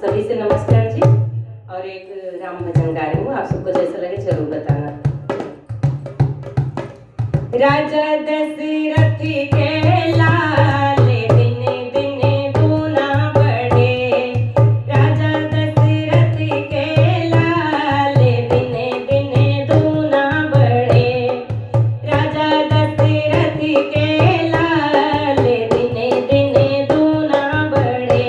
सभी से नमस्कार जी। और एक राम भजन गा रही हूँ, आप सबको जैसा लगे जरूर बताना। राजा दशरथ के लाल दिने दिने दूना बढ़े, राजा दशरथ के लाल दिने दिने दूना बढ़े, राजा दशरथ के लाल दिने दिने दूना बढ़े।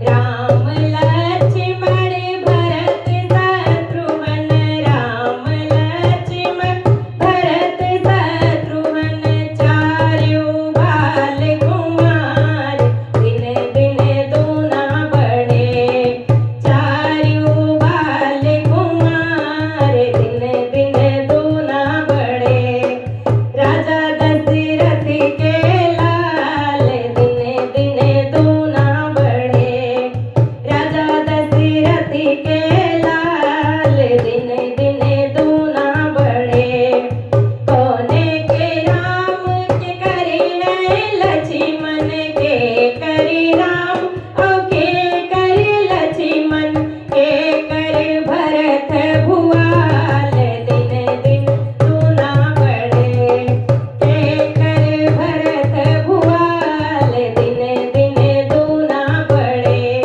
राम लक्ष्मण भरत शत्रुघ्न, राम लक्ष्मण भरत शत्रुघ्न चारों बाल कुमार दिने दिने दूना बढ़े, चारों बाल कुमार दिने दिने दूना बढ़े। राजा दशरथ के लाल दिने दिने दूना बढ़े, राजा दशरथ के लाल दिने दिने दूना बढ़े। कोने के राम के करी है लक्ष्मण के करी राम, और के करी लक्ष्मण के कर भरत भुआल दिने दिन दूना बढ़े, के कर भरत भुआल दिने दिने दूना बढ़े।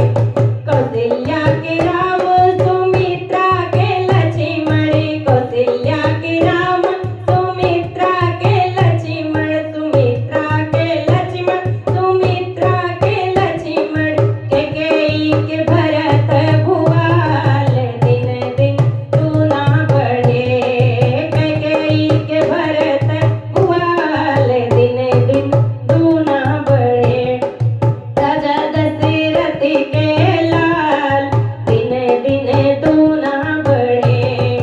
कौशल्या के राम सुमित्रा के लक्ष्मण, कौशल्या के राम सुमित्रा के लक्ष्मण, सुमित्रा के लक्ष्मण, सुमित्रा के लक्ष्मण कैकेयी के भरत भुआल दिने दिन दूना बढ़े, कैकेयी के भरत भुआल दिने दिन दूना बढ़े। राजा दशरथ के लाल दिने दिने दूना बढ़े।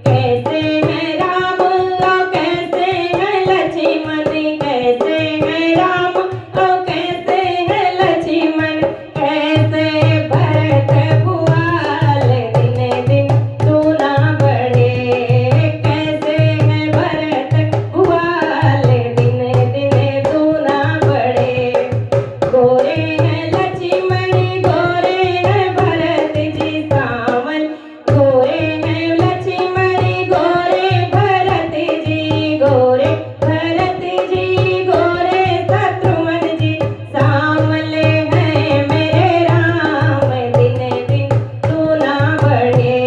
कैसे है राम और कैसे है लक्ष्मण, कैसे है राम और कैसे है लक्ष्मण, कैसे भरत भुआल दिने दिन दूना बढ़े, कैसे है भरत भुआल दिने दिने दूना बढ़े। गोरे हैं लक्ष्मण गोरे हैं भरत जी सावन, गोरे हैं लक्ष्मण गोरे भरत जी, गोरे भरत जी गोरे शत्रुघ्न जी सामले हैं मेरे राम दिने दिन दूना बढ़े,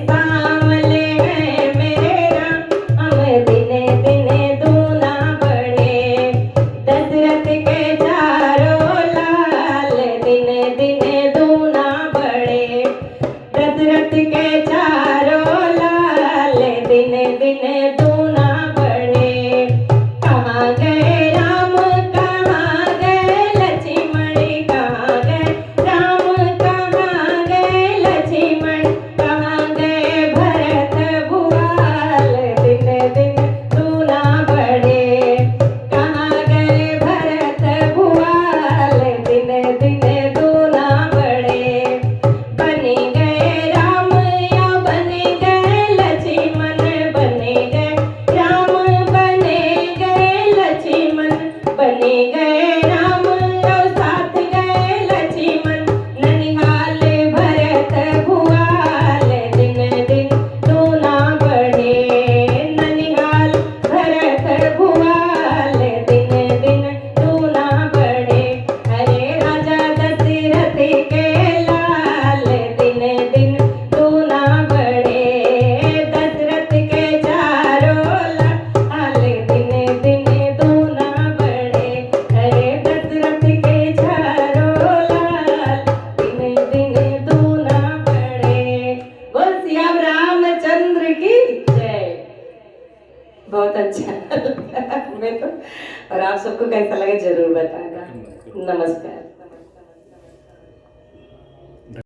सामले हैं मेरे राम दिने दिने दूना बढ़े। दशरथ के चारों लाल दिने दिने दूना बढ़े, दशरथ के चारों लाल दिने दिने दूना बढ़े। कहाँ गए राम कहाँ गए लक्ष्मण, कहाँ गए राम कहाँ गए लक्ष्मण, कहाँ गए भरत भुआल दिने दिन दूना बढ़े, कहाँ गए भरत भुआल दिने दिने दूना बढ़े। बन गए राम या बन गए लक्ष्मण, बन गए राम बने गए लक्ष्मण, बने गए राम और साथ गए लक्ष्मण। ननिहाल भरत भुआल दिने दिन दूना बढ़े, ननिहाल भरत भुआल दिने दिन दूना बढ़े। अरे राजा दशरथ के लाल दिने दिन दूना बढ़े, दशरथ के चारों लाल दिने दिने दूना बढ़े। अरे दशरथ के चारों लाल दिने दिने दूना बढ़े। बोल सियावर रामचंद्र की जय। बहुत अच्छा लगा हमें तो, और आप सबको कैसा लगा जरूर बताना। नमस्कार।